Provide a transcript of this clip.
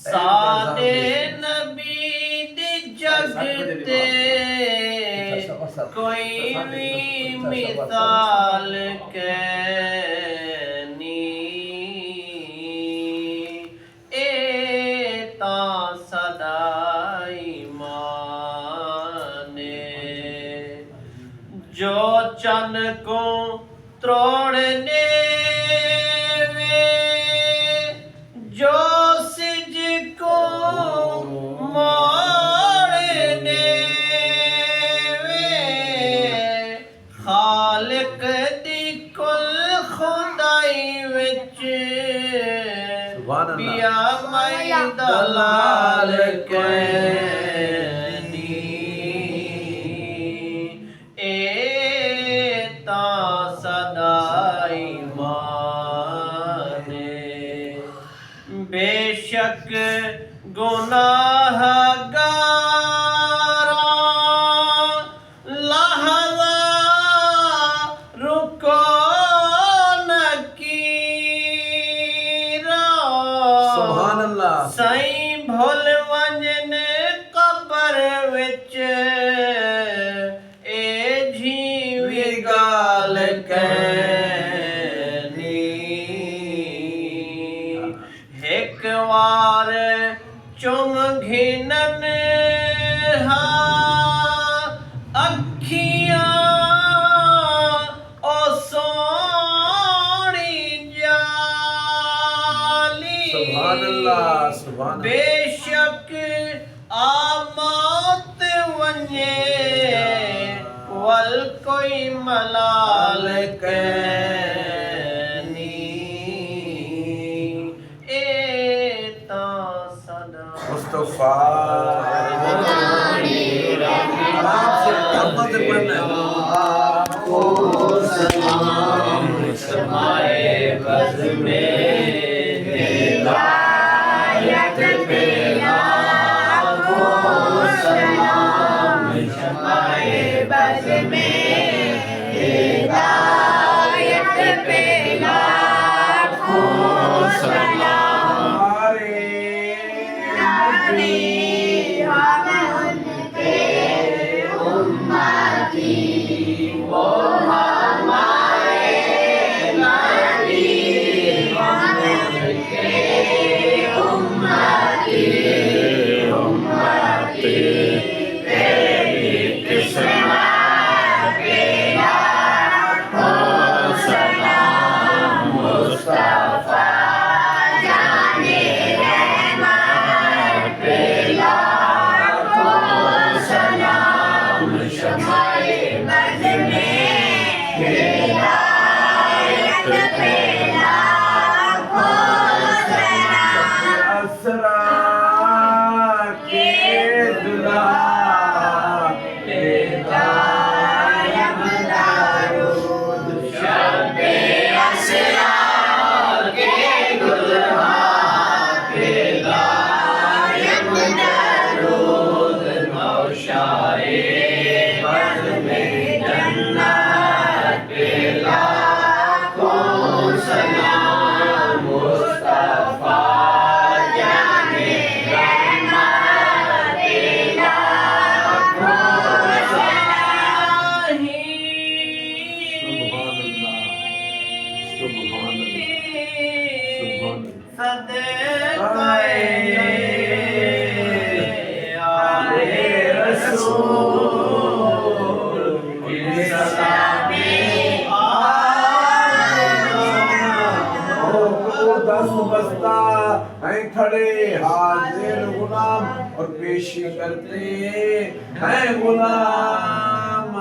सादे नबी दी जगते कोई भी मिसाल कैनी ए तां सदाई माने जो चन को त्रोड़ने वे जो सिज को मोड़ने वे खालिक दी कुल खुदाई विच पिया मई दलाल कैनी ए तां सदाई माने बेशक गुनाहगारा लहज़ा रुको न कीरा सुभान अल्लाह साईं भुल वंजन कबर विच ए जीवी गाल कैनी एक वार चुम घिनन हा अखियां ओ सोनी जाली सुभान अल्लाह सुभान अल्लाह बेशक आमौत वञे वल कोई मलाल कैनी ए तां सदा मुस्तफा आराम से तहम्मुद पढ़ना आपको सलाम समाए बज़ में हिदायत पे आपको सलाम समाए बज़ में हिदायत पे आपको सलाम हमारे वो हमारे नबी उनके उम्मती तेरी किस्मत पे लाखों सलाम मुस्तफा जाने रहमत पे लाखों सलाम शमाए बज़ में हिदायत पे लाखों सलाम असरा के दुला दायम दारूद शब-ए असरा के दुल्हा पे दायम दारूद नौशाए बज़ में जन्नत पे लाखों सलाम मुस्तफा जाने रहमत पे लाखों सलाम सुभान अल्लाह सदक़े आले रसूल की सलामी दस्त बस्ता हैं खड़े हाजिर गुलाम और पेशी करते हैं गुलाम